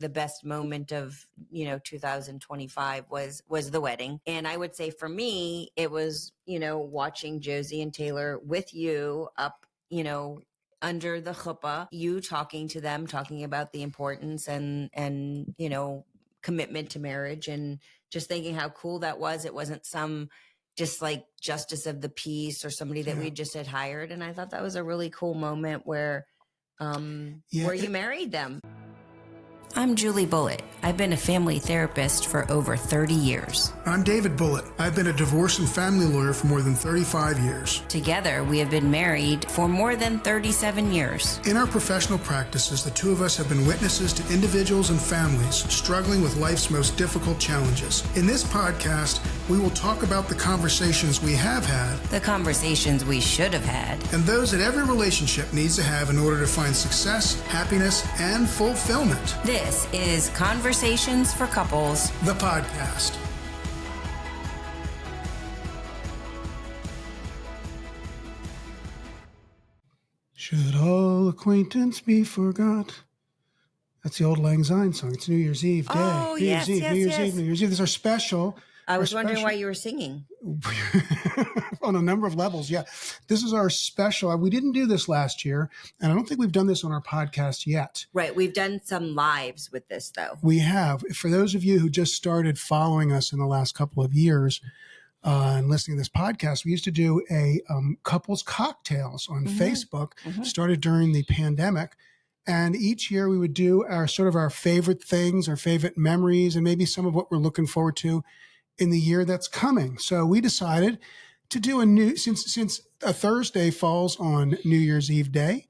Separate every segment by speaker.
Speaker 1: the best moment of, 2025 was the wedding. And I would say for me, it was, watching Josie and Taylor with you up, under the chuppah, you talking to them, talking about the importance and, commitment to marriage, and just thinking how cool that was. It wasn't some just like justice of the peace or somebody that we just had hired. And I thought that was a really cool moment where you married them. I'm Julie Bulitt. I've been a family therapist for over 30 years.
Speaker 2: I'm David Bulitt. I've been a divorce and family lawyer for more than 35 years.
Speaker 1: Together, we have been married for more than 37 years.
Speaker 2: In our professional practices, the two of us have been witnesses to individuals and families struggling with life's most difficult challenges. In this podcast, we will talk about the conversations we have had,
Speaker 1: the conversations we should have had,
Speaker 2: and those that every relationship needs to have in order to find success, happiness, and fulfillment.
Speaker 1: This is Conversations for Couples,
Speaker 2: the podcast. Should all acquaintance be forgot? That's the old Lang Syne song. It's New Year's Eve day.
Speaker 1: Oh,
Speaker 2: New Year's Eve. New Year's Eve. This is our special.
Speaker 1: I was wondering why you were singing.
Speaker 2: On a number of levels, yeah. This is our special. We didn't do this last year, and I don't think we've done this on our podcast yet.
Speaker 1: Right. We've done some lives with this, though.
Speaker 2: We have. For those of you who just started following us in the last couple of years and listening to this podcast, we used to do a couples cocktails on Facebook, started during the pandemic. And each year we would do our favorite things, our favorite memories, and maybe some of what we're looking forward to in the year that's coming. So we decided to do since a Thursday falls on New Year's Eve day,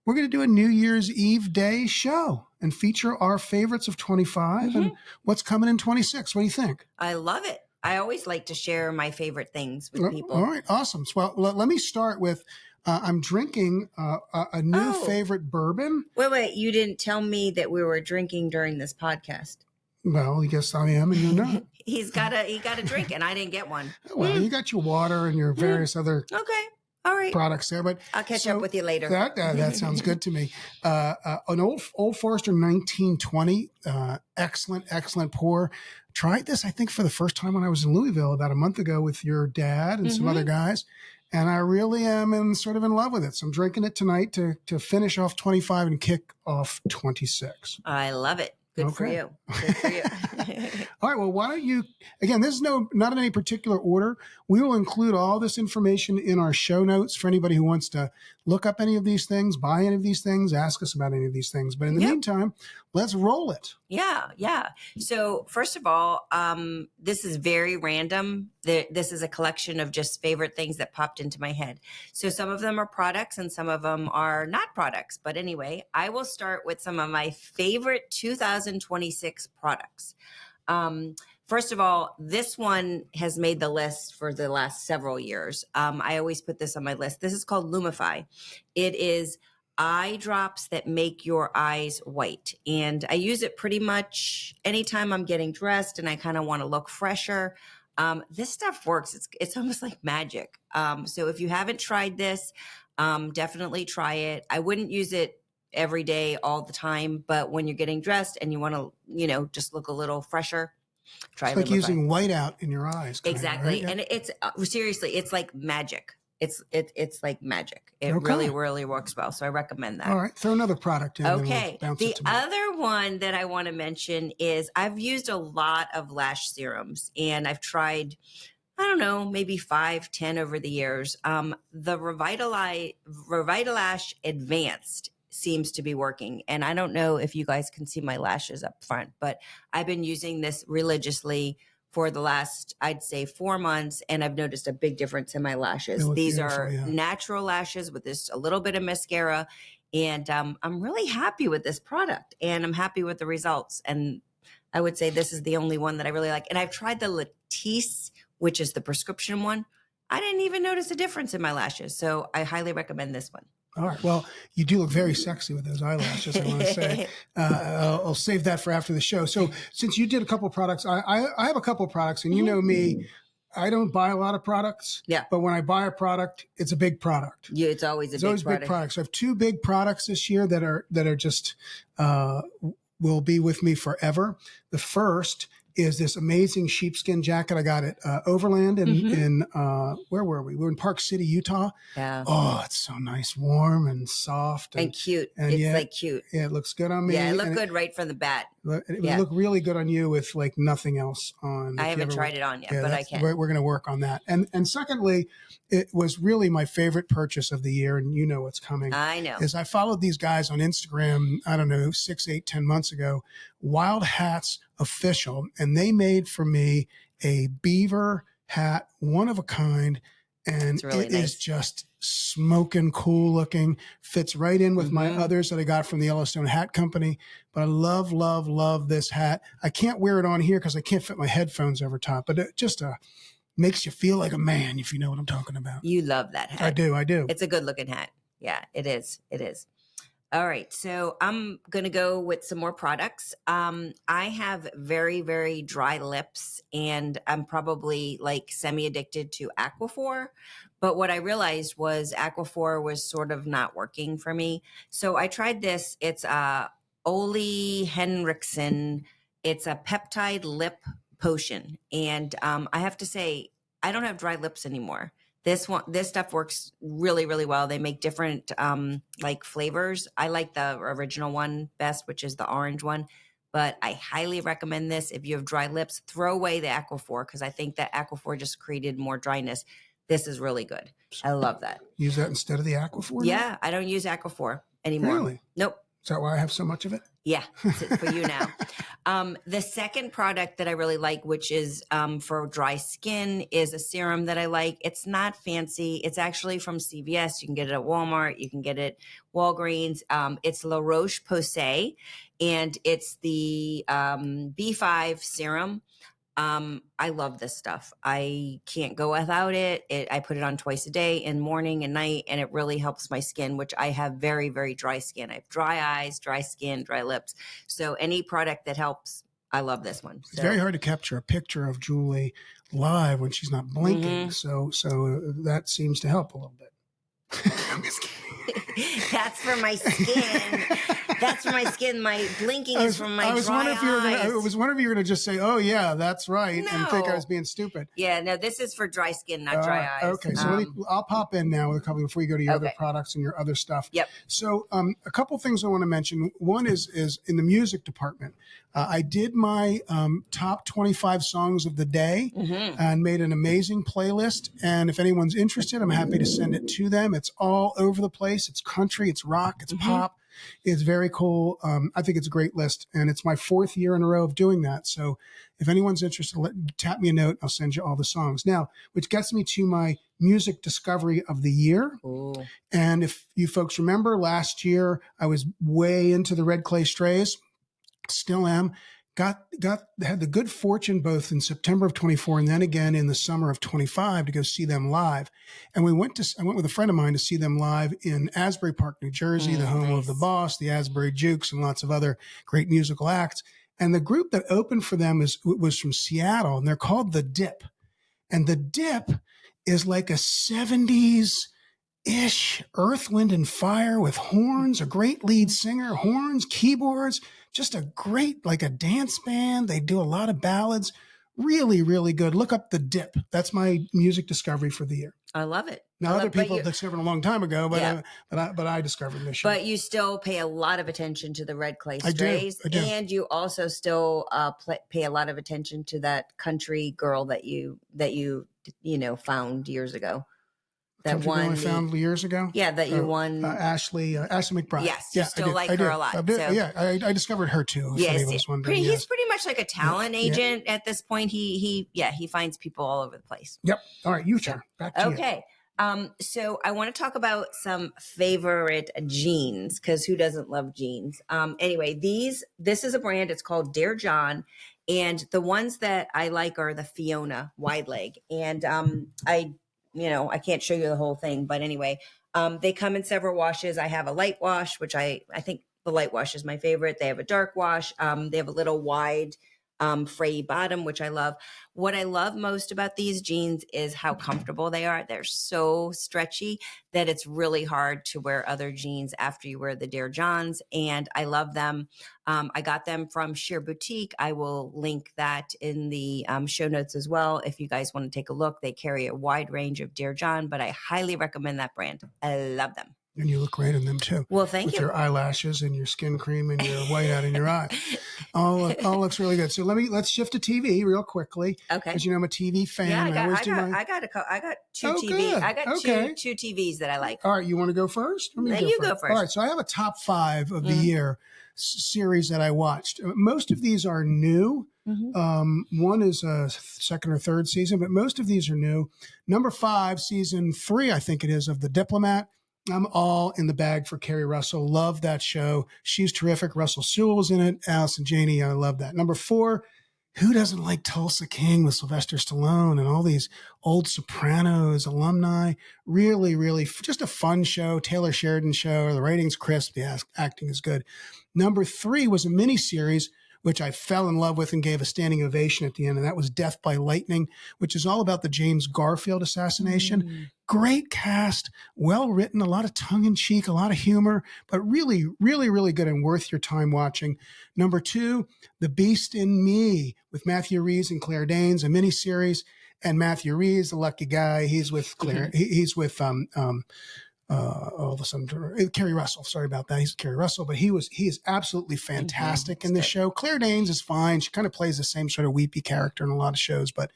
Speaker 2: we're going to do a New Year's Eve day show and feature our favorites of 25 and what's coming in 26. What do you think?
Speaker 1: I love it. I always like to share my favorite things with people.
Speaker 2: All right. Awesome. So, well, let me start with, I'm drinking a new favorite bourbon.
Speaker 1: Wait. You didn't tell me that we were drinking during this podcast.
Speaker 2: Well, I guess I am, and you're not.
Speaker 1: He got a drink, and I didn't get one.
Speaker 2: Well, you got your water and your various other
Speaker 1: all right
Speaker 2: products there, but
Speaker 1: I'll catch up with you later.
Speaker 2: That sounds good to me. An Old Forester 1920, excellent pour. Tried this, I think, for the first time when I was in Louisville about a month ago with your dad and some other guys, and I really am in love with it. So I'm drinking it tonight to finish off 25 and kick off 26.
Speaker 1: I love it. Good for you. Good for you.
Speaker 2: All right. Well, why don't you, again, this is not in any particular order. We will include all this information in our show notes for anybody who wants to look up any of these things, buy any of these things, ask us about any of these things. But in the meantime, let's roll it.
Speaker 1: Yeah. So first of all, this is very random. This is a collection of just favorite things that popped into my head. So some of them are products and some of them are not products. But anyway, I will start with some of my favorite 2026 products. First of all, this one has made the list for the last several years. I always put this on my list. This is called Lumify. It is eye drops that make your eyes white. And I use it pretty much anytime I'm getting dressed and I kind of want to look fresher. This stuff works. It's almost like magic. So if you haven't tried this, definitely try it. I wouldn't use it every day, all the time, but when you're getting dressed and you want to, just look a little fresher, try it.
Speaker 2: It's like using whiteout in your eyes.
Speaker 1: Exactly. Right? And it's seriously, it's like magic. It's like magic. It really, really works well. So I recommend that.
Speaker 2: All right. Throw another product in.
Speaker 1: Okay. The other one that I want to mention is I've used a lot of lash serums and I've tried, I don't know, maybe 5, 10 over the years. The RevitaLash Advanced seems to be working. And I don't know if you guys can see my lashes up front, but I've been using this religiously for the last, I'd say 4 months. And I've noticed a big difference in my lashes. These are natural lashes with just a little bit of mascara. And I'm really happy with this product and I'm happy with the results. And I would say this is the only one that I really like. And I've tried the Latisse, which is the prescription one. I didn't even notice a difference in my lashes. So I highly recommend this one.
Speaker 2: All right. Well, you do look very sexy with those eyelashes, I want to say. I'll save that for after the show. So since you did a couple of products, I have a couple of products, and you know me, I don't buy a lot of products.
Speaker 1: Yeah.
Speaker 2: But when I buy a product, it's a big product.
Speaker 1: Yeah, it's always big product.
Speaker 2: Big products. So I have 2 big products this year that are just will be with me forever. The first is this amazing sheepskin jacket I got at Overland in where were we? We were in Park City, Utah.
Speaker 1: Yeah.
Speaker 2: Oh, it's so nice, warm and soft
Speaker 1: And cute.
Speaker 2: And
Speaker 1: It's
Speaker 2: yeah,
Speaker 1: like cute.
Speaker 2: Yeah, it looks good on me.
Speaker 1: Yeah, it looked good right from the bat.
Speaker 2: It would look really good on you with like nothing else on.
Speaker 1: I haven't tried it on yet, but I can.
Speaker 2: We're going to work on that. And secondly, it was really my favorite purchase of the year, and you know what's coming.
Speaker 1: I know.
Speaker 2: Is I followed these guys on Instagram, I don't know, 6, 8, 10 months ago, Wild Hats Official, and they made for me a beaver hat, one of a kind, and
Speaker 1: really
Speaker 2: it
Speaker 1: nice.
Speaker 2: is just smoking cool looking, fits right in with my others that I got from the Yellowstone Hat Company. But I love, love, love this hat. I can't wear it on here because I can't fit my headphones over top, but it just makes you feel like a man, if you know what I'm talking about.
Speaker 1: You love that hat.
Speaker 2: I do.
Speaker 1: It's a good looking hat. Yeah, it is. It is. All right. So I'm going to go with some more products. I have very, very dry lips, and I'm probably like semi-addicted to Aquaphor. But what I realized was Aquaphor was sort of not working for me. So I tried this. It's Ole Henriksen. It's a peptide lip potion. And I have to say, I don't have dry lips anymore. This stuff works really, really well. They make different like flavors. I like the original one best, which is the orange one. But I highly recommend this. If you have dry lips, throw away the Aquaphor, because I think that Aquaphor just created more dryness. This is really good. I love that.
Speaker 2: Use that instead of the Aquaphor?
Speaker 1: Yeah, I don't use Aquaphor anymore.
Speaker 2: Really?
Speaker 1: Nope.
Speaker 2: Is that why I have so much of it?
Speaker 1: Yeah, it's for you now. The second product that I really like, which is for dry skin, is a serum that I like. It's not fancy. It's actually from CVS. You can get it at Walmart. You can get it Walgreens. It's La Roche-Posay, and it's the B5 serum. I love this stuff. I can't go without it. I put it on twice a day, in morning and night, and it really helps my skin, which I have very, very dry skin. I have dry eyes, dry skin, dry lips. So any product that helps, I love this one.
Speaker 2: It's very hard to capture a picture of Julie live when she's not blinking. So that seems to help a little bit. I'm just kidding.
Speaker 1: That's for my skin. That's for my skin. My blinking is from my dry eyes.
Speaker 2: I was wondering if you were going to just say, "Oh yeah, that's right," and think I was being stupid.
Speaker 1: Yeah, no, this is for dry skin, not dry eyes.
Speaker 2: Okay, so I'll pop in now with a couple before you go to your other products and your other stuff.
Speaker 1: Yep.
Speaker 2: So a couple things I want to mention. One is in the music department. I did my top 25 songs of the day and made an amazing playlist. And if anyone's interested, I'm happy to send it to them. It's all over the place. It's country, it's rock, it's pop. It's very cool. I think it's a great list. And it's my 4th year in a row of doing that. So if anyone's interested, tap me a note. I'll send you all the songs. Now, which gets me to my music discovery of the year.
Speaker 1: Ooh.
Speaker 2: And if you folks remember, last year I was way into the Red Clay Strays. Still am. Had the good fortune both in September of 24 and then again in the summer of 25 to go see them live. And I went with a friend of mine to see them live in Asbury Park, New Jersey, the home of the Boss, the Asbury Jukes, and lots of other great musical acts. And the group that opened for them was from Seattle, and they're called The Dip. And The Dip is like a 70s-ish Earth, Wind, and Fire with horns, a great lead singer, horns, keyboards, just a great, like a dance band. They do a lot of ballads. Really, really good. Look up The Dip. That's my music discovery for the year.
Speaker 1: I love it.
Speaker 2: Now, other people have discovered a long time ago, but I discovered this year.
Speaker 1: But you still pay a lot of attention to the Red Clay Strays.
Speaker 2: I do.
Speaker 1: And you also still pay a lot of attention to that country girl that you found years ago.
Speaker 2: That one I found years ago.
Speaker 1: Yeah, that you won.
Speaker 2: Ashley McBryde.
Speaker 1: Yes, you still like her a lot.
Speaker 2: I discovered her too.
Speaker 1: Yes, he's pretty much like a talent agent at this point. He finds people all over the place.
Speaker 2: Yep. All right, you turn. Back to you.
Speaker 1: Okay. So I want to talk about some favorite jeans, because who doesn't love jeans? Anyway, this is a brand. It's called Dear John. And the ones that I like are the Fiona wide leg. And I can't show you the whole thing, but anyway, they come in several washes. I have a light wash, which I think the light wash is my favorite. They have a dark wash. They have a little wide Frayy bottom, which I love. What I love most about these jeans is how comfortable they are. They're so stretchy that it's really hard to wear other jeans after you wear the Dear Johns, and I love them. I got them from Sheer Boutique. I will link that in the show notes as well. If you guys want to take a look, they carry a wide range of Dear John, but I highly recommend that brand. I love them.
Speaker 2: And you look great in them too.
Speaker 1: Well, thank
Speaker 2: with
Speaker 1: you.
Speaker 2: Your eyelashes and your skin cream and your white out in your eyes. All looks really good. So let's shift to TV real quickly.
Speaker 1: Okay.
Speaker 2: As you know, I'm a TV fan.
Speaker 1: Yeah, I got two
Speaker 2: Oh,
Speaker 1: TV.
Speaker 2: good.
Speaker 1: I got
Speaker 2: Okay.
Speaker 1: two TVs that I like.
Speaker 2: All right, you want to go first?
Speaker 1: You go first.
Speaker 2: All right, so I have a top 5 of the year series that I watched. Most of these are new. One is a second or third season, but most of these are new. Number 5, season 3, I think it is, of The Diplomat. I'm all in the bag for Kerry Russell. Love that show. She's terrific. Russell Sewell's in it. Allison Janney, I love that. Number 4, who doesn't like Tulsa King with Sylvester Stallone and all these old Sopranos alumni? Really, really just a fun show. Taylor Sheridan show. The rating's crisp. The acting is good. Number 3 was a miniseries, which I fell in love with and gave a standing ovation at the end, and that was Death by Lightning, which is all about the James Garfield assassination. Great cast, well written, a lot of tongue-in-cheek, a lot of humor, but really, really, really good and worth your time watching. Number 2, The Beast in Me with Matthew Rhys and Claire Danes, a miniseries, and Matthew Rhys, the lucky guy, he's with Claire, he's with all of a sudden, Kerry Russell. Sorry about that. He's Kerry Russell, but he is absolutely fantastic in this show. Claire Danes is fine. She kind of plays the same sort of weepy character in a lot of shows, but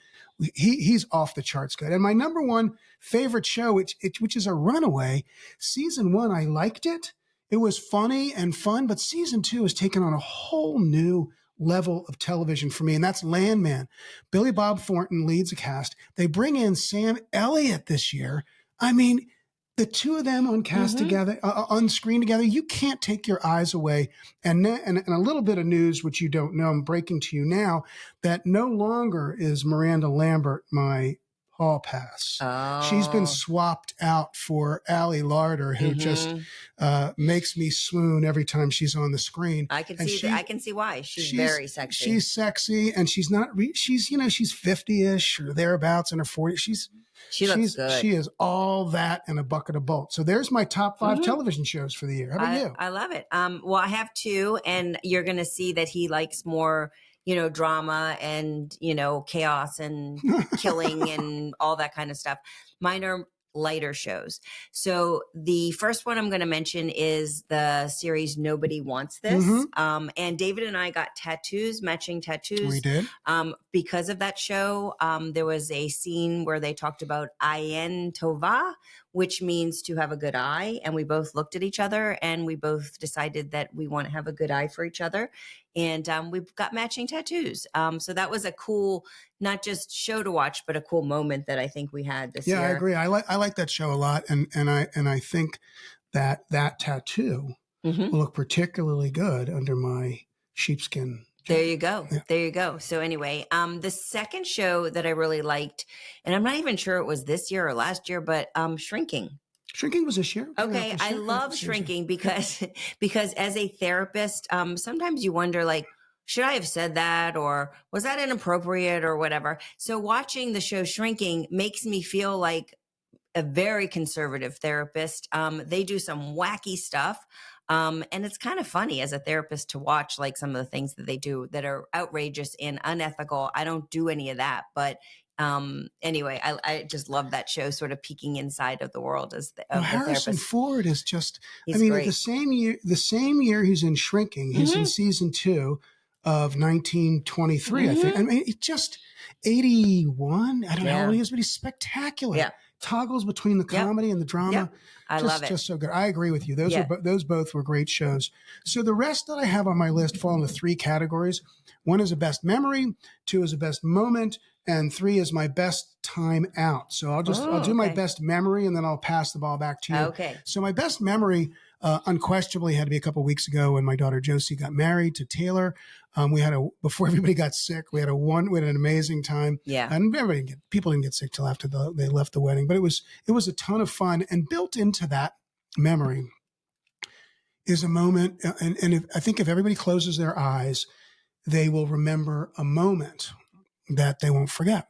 Speaker 2: he's off the charts good. And my number 1 favorite show, which is a runaway, season 1, I liked it. It was funny and fun, but season 2 has taken on a whole new level of television for me, and that's Landman. Billy Bob Thornton leads the cast. They bring in Sam Elliott this year. I mean, the two of them on cast together, on screen together, you can't take your eyes away. And a little bit of news, which you don't know, I'm breaking to you now, that no longer is Miranda Lambert my hall pass.
Speaker 1: Oh.
Speaker 2: She's been swapped out for Allie Larder, who just makes me swoon every time she's on the screen.
Speaker 1: I can see why. She's very sexy.
Speaker 2: She's sexy, and she's not. She's 50-ish or thereabouts in her 40s. She looks good. She is all that and a bucket of bolts. So there's my top 5 television shows for the year. How about you?
Speaker 1: I love it. Well, I have 2, and you're going to see that he likes more, drama and, chaos and killing and all that kind of stuff. Mine are lighter shows. So the first one I'm going to mention is the series Nobody Wants This. And David and I got matching tattoos.
Speaker 2: We did.
Speaker 1: Because of that show. There was a scene where they talked about Ayin Tova, which means to have a good eye. And we both looked at each other and we both decided that we want to have a good eye for each other. And we've got matching tattoos. So that was a cool, not just show to watch, but a cool moment that I think we had this year.
Speaker 2: Yeah, I agree. I like that show a lot. And I think that tattoo will look particularly good under my sheepskin.
Speaker 1: There you go. Yeah. There you go. So anyway, the second show that I really liked, and I'm not even sure it was this year or last year, but Shrinking.
Speaker 2: Shrinking was this year.
Speaker 1: Okay. I love Shrinking because as a therapist, sometimes you wonder, like, should I have said that, or was that inappropriate or whatever? So watching the show Shrinking makes me feel like a very conservative therapist. They do some wacky stuff. And it's kind of funny as a therapist to watch, like, some of the things that they do that are outrageous and unethical. I don't do any of that, but anyway, I just love that show, sort of peeking inside of the world as the
Speaker 2: Harrison
Speaker 1: therapist.
Speaker 2: Ford is just,
Speaker 1: he's great.
Speaker 2: the same year he's in Shrinking, he's in season 2 of 1923, I think. I mean, it's just 81. I don't know how old he is, but he's spectacular. Yeah. Toggles between the comedy and the drama.
Speaker 1: Yep. I love it.
Speaker 2: Just so good. I agree with you. Those both were great shows. So the rest that I have on my list fall into 3 categories. 1 is a best memory, 2 is a best moment, and 3 is my best time out. So I'll do my best memory, and then I'll pass the ball back to you. Okay. So my best memory, unquestionably, had to be a couple of weeks ago when my daughter Josie got married to Taylor. Before everybody got sick, we had an amazing time. Yeah. And people didn't get sick till after they left the wedding, but it was a ton of fun. And built into that memory is a moment, I think if everybody closes their eyes, they will remember a moment that they won't forget.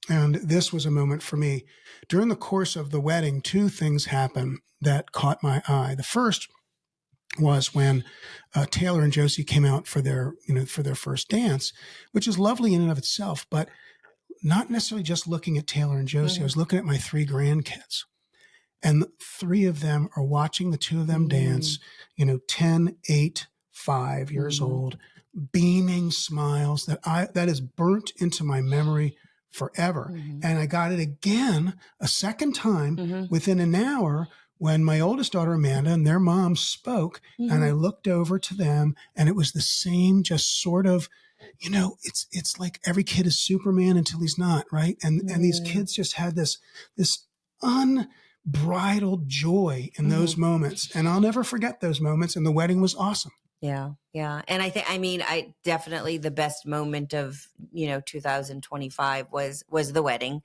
Speaker 2: And this was a moment for me. During the course of the wedding, two things happened that caught my eye. The first was when Taylor and Josie came out for their first dance, which is lovely in and of itself, but not necessarily just looking at Taylor and Josie. I was looking at my three grandkids, and three of them are watching the two of them dance, 10, 8, 5 years old, beaming smiles that is burnt into my memory forever. And I got it again a second time within an hour when my oldest daughter, Amanda, and their mom spoke, and I looked over to them, and it was the same, just sort of, it's like every kid is Superman until he's not, right? And these kids just had this unbridled joy in those moments. And I'll never forget those moments. And the wedding was awesome.
Speaker 1: Yeah. Yeah. And I definitely the best moment of, 2025 was the wedding.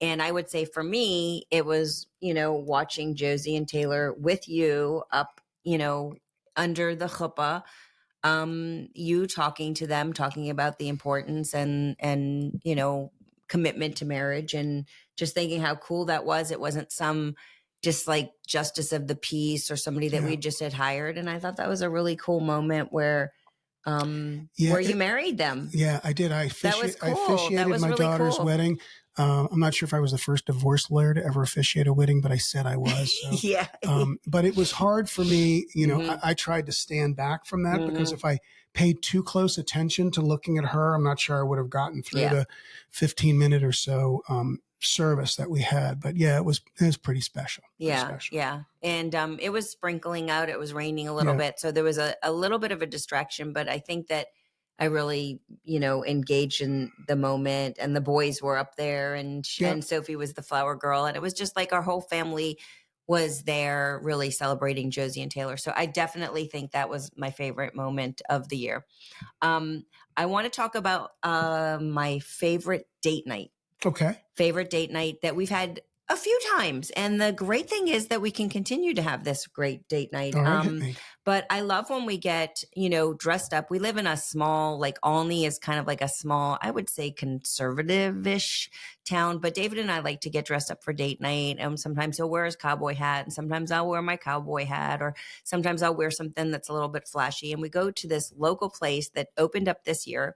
Speaker 1: And I would say for me, it was, watching Josie and Taylor with you up, under the chuppah, you talking to them, talking about the importance and, commitment to marriage, and just thinking how cool that was. It wasn't some just like justice of the peace or somebody that we just had hired. And I thought that was a really cool moment where you married them.
Speaker 2: Yeah, I did. I officiated my
Speaker 1: really
Speaker 2: daughter's
Speaker 1: cool.
Speaker 2: wedding. I'm not sure if I was the first divorce lawyer to ever officiate a wedding, but I said I was. So.
Speaker 1: Yeah.
Speaker 2: But it was hard for me. I tried to stand back from that because if I paid too close attention to looking at her, I'm not sure I would have gotten through the 15-minute or so service that we had. But yeah, it was pretty special.
Speaker 1: Yeah. And it was sprinkling out. It was raining a little bit. So there was a little bit of a distraction, but I think that I really, engaged in the moment, and the boys were up there, and Sophie was the flower girl. And it was just like our whole family was there really celebrating Josie and Taylor. So I definitely think that was my favorite moment of the year. I want to talk about my favorite date night.
Speaker 2: Okay.
Speaker 1: Favorite date night that we've had a few times. And the great thing is that we can continue to have this great date night.
Speaker 2: All right,
Speaker 1: but I love when we get, dressed up. We live in a small, like Olney is kind of like a small, I would say conservative-ish town. But David and I like to get dressed up for date night. Sometimes he'll wear his cowboy hat, and sometimes I'll wear my cowboy hat, or sometimes I'll wear something that's a little bit flashy. And we go to this local place that opened up this year.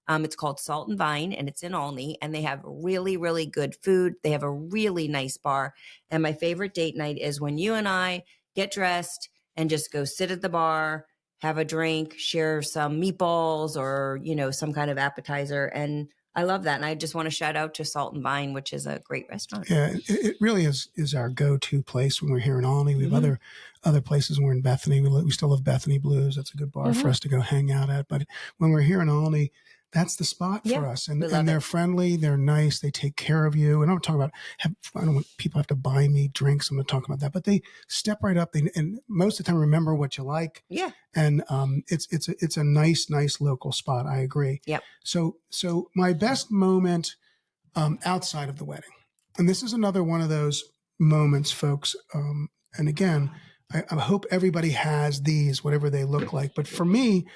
Speaker 1: It's called Salt and Vine, and it's in Olney, and they have really, really good food. They have a really nice bar. And my favorite date night is when you and I get dressed and just go sit at the bar, have a drink, share some meatballs or, some kind of appetizer. And I love that. And I just want to shout out to Salt and Vine, which is a great restaurant.
Speaker 2: Yeah, it really is our go-to place when we're here in Olney. We have other places. We're in Bethany. We still have Bethany Blues. That's a good bar for us to go hang out at. But when we're here in Olney, that's the spot for us. And they're friendly. They're nice. They take care of you. And I'm talking about, I don't want people have to buy me drinks. I'm not talking about that. But they step right up. And most of the time, remember what you like.
Speaker 1: Yeah.
Speaker 2: And it's a nice local spot. I agree.
Speaker 1: Yep.
Speaker 2: So my best moment outside of the wedding. And this is another one of those moments, folks. And again, I hope everybody has these, whatever they look like. But for me,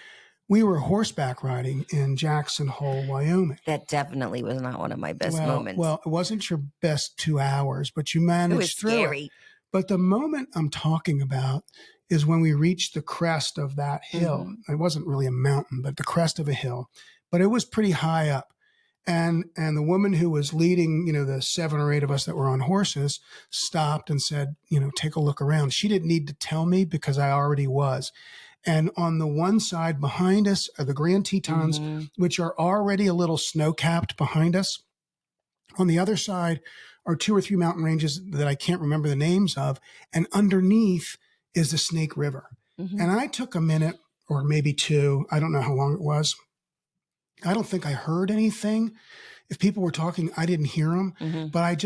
Speaker 2: we were horseback riding in Jackson Hole, Wyoming.
Speaker 1: That definitely was not one of my best moments.
Speaker 2: Well, it wasn't your best 2 hours, but you managed through
Speaker 1: scary.
Speaker 2: it. But the moment I'm talking about is when we reached the crest of that hill. It wasn't really a mountain, but the crest of a hill. But it was pretty high up. And the woman who was leading, the 7 or 8 of us that were on horses stopped and said, take a look around. She didn't need to tell me because I already was. And on the one side behind us are the Grand Tetons, which are already a little snow-capped behind us. On the other side are 2 or 3 mountain ranges that I can't remember the names of. And underneath is the Snake River. And I took a minute or maybe 2. I don't know how long it was. I don't think I heard anything. If people were talking, I didn't hear them, but I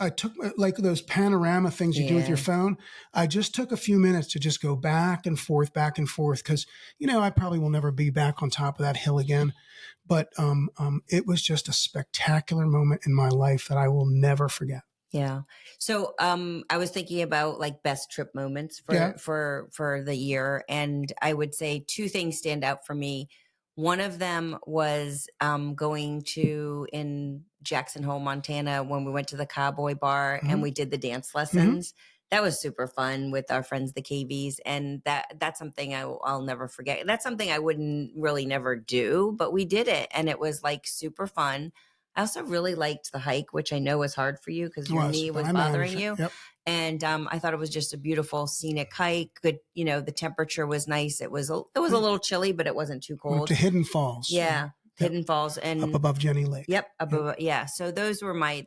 Speaker 2: took like those panorama things you do with your phone. I just took a few minutes to just go back and forth. Cause I probably will never be back on top of that hill again, but, it was just a spectacular moment in my life that I will never forget.
Speaker 1: Yeah. So, I was thinking about like best trip moments for the year. And I would say 2 things stand out for me. One of them was going to in Jackson Hole, Montana, when we went to the cowboy bar and we did the dance lessons. That was super fun with our friends, the KVs. And that's something I'll never forget. That's something I wouldn't really never do, but we did it. And it was like super fun. I also really liked the hike, which I know was hard for you because your knee was bothering you.
Speaker 2: Yep.
Speaker 1: And I thought it was just a beautiful scenic hike. Good, the temperature was nice. It was a little chilly, but it wasn't too cold.
Speaker 2: Went to Hidden Falls.
Speaker 1: Yeah, Hidden Falls and
Speaker 2: up above Jenny Lake.
Speaker 1: Yep, above. Yeah. So those were my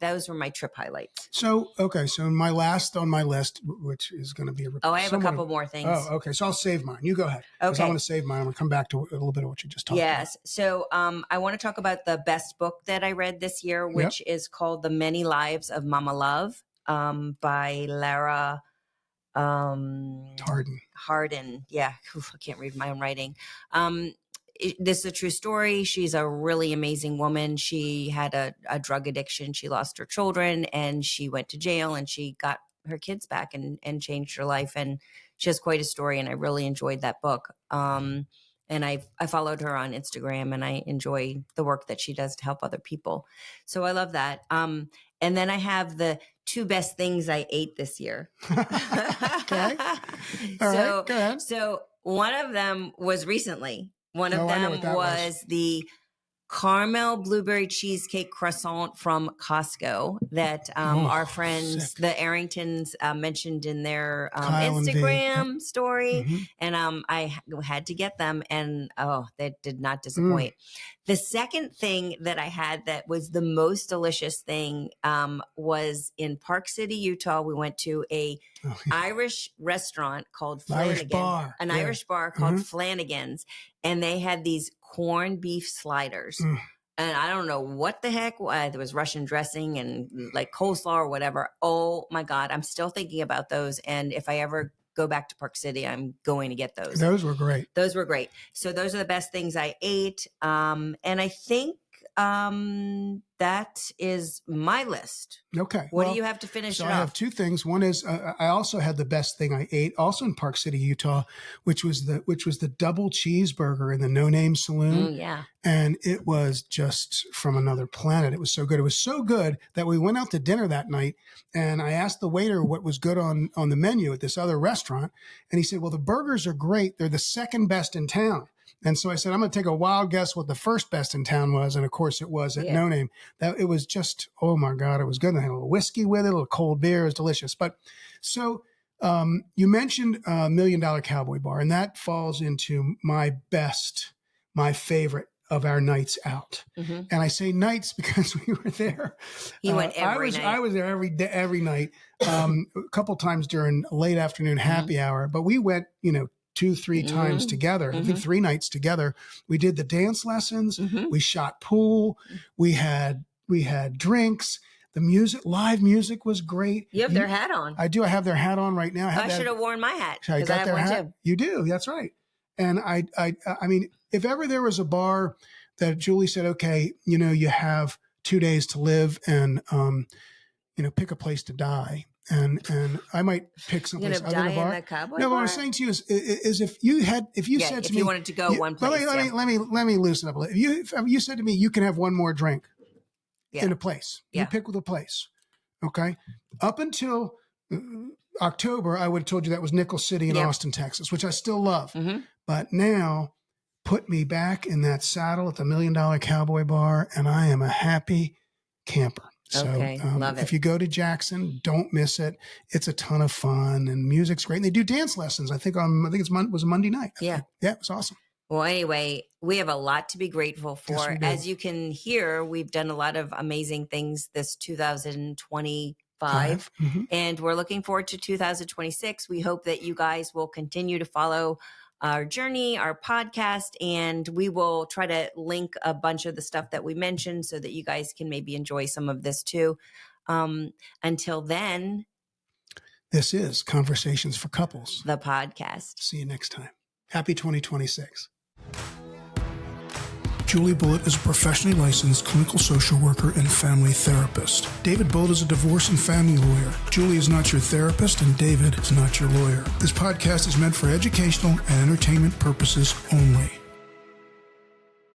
Speaker 1: trip highlights.
Speaker 2: So my last on my list, which is going to be
Speaker 1: I have a couple more things.
Speaker 2: Oh, okay. So I'll save mine. You go ahead.
Speaker 1: Okay.
Speaker 2: I want to save mine. I'm going to come back to a little bit of what you just talked about.
Speaker 1: Yes. So I want to talk about the best book that I read this year, which is called The Many Lives of Mama Love by Lara Hardin. Yeah. Oof, I can't read my own writing. This is a true story. She's a really amazing woman. She had a drug addiction. She lost her children and she went to jail and she got her kids back and changed her life. And she has quite a story. And I really enjoyed that book. And I followed her on Instagram and I enjoy the work that she does to help other people. So I love that. And then I have the 2 best things I ate this year.
Speaker 2: Okay. All right, go ahead.
Speaker 1: So one of them was recently. One of them was the caramel blueberry cheesecake croissant from Costco that our friends, the Arringtons, mentioned in their Instagram story. And I had to get them and they did not disappoint. The second thing that I had that was the most delicious thing was in Park City, Utah. We went to a Irish restaurant called Flanagan, Irish bar called Flanagan's. And they had these corned beef sliders. And I don't know what the heck. There was Russian dressing and like coleslaw or whatever. Oh my God. I'm still thinking about those. And if I ever go back to Park City, I'm going to get those.
Speaker 2: Those were great.
Speaker 1: So those are the best things I ate. And I think that is my list.
Speaker 2: Okay.
Speaker 1: What do you have to finish it off?
Speaker 2: I have 2 things. One is I also had the best thing I ate, also in Park City, Utah, which was the double cheeseburger in the No Name Saloon.
Speaker 1: Yeah.
Speaker 2: And it was just from another planet. It was so good. It was so good that we went out to dinner that night, and I asked the waiter what was good on the menu at this other restaurant, and he said, "Well, the burgers are great. They're the second best in town." And so I said, I'm going to take a wild guess what the first best in town was. And of course it was at No Name. That it was just, oh my God, it was good. I had a little whiskey with it, a little cold beer. It was delicious. But so you mentioned $1 Million Cowboy Bar, and that falls into my favorite of our nights out. And I say nights because we were there.
Speaker 1: He went every night.
Speaker 2: I was there every night, a couple times during late afternoon happy hour, but we went, 2-3 times together. I think 3 nights together. We did the dance lessons. We shot pool. We had drinks. The live music was great.
Speaker 1: You have their hat on.
Speaker 2: I do. I have their hat on right now.
Speaker 1: I should have worn my hat.
Speaker 2: I got their hat. Too. You do. That's right. And I mean, if ever there was a bar that Julie said, okay, you have 2 days to live and, pick a place to die. And I might pick someplace other than a bar.
Speaker 1: In the cowboy
Speaker 2: no,
Speaker 1: bar?
Speaker 2: what I'm saying to you is if you said to me,
Speaker 1: you wanted to go one place.
Speaker 2: Let me loosen up a little. If you said to me, you can have one more drink in a place. You pick with a place. Okay. Up until October, I would have told you that was Nickel City in Austin, Texas, which I still love. But now put me back in that saddle at the $1 Million Cowboy Bar, and I am a happy camper. So
Speaker 1: love it.
Speaker 2: If you go to Jackson, don't miss it. It's a ton of fun and music's great. And they do dance lessons. I think it was a Monday night. Yeah, it was awesome.
Speaker 1: Well, anyway, we have a lot to be grateful for.
Speaker 2: Yes,
Speaker 1: as you can hear, we've done a lot of amazing things this 2025, and we're looking forward to 2026. We hope that you guys will continue to follow our journey, our podcast, and we will try to link a bunch of the stuff that we mentioned so that you guys can maybe enjoy some of this too. Until then,
Speaker 2: this is Conversations for Couples,
Speaker 1: the podcast.
Speaker 2: See you next time. Happy 2026. Julie Bulitt is a professionally licensed clinical social worker and family therapist. David Bulitt is a divorce and family lawyer. Julie is not your therapist, and David is not your lawyer. This podcast is meant for educational and entertainment purposes only.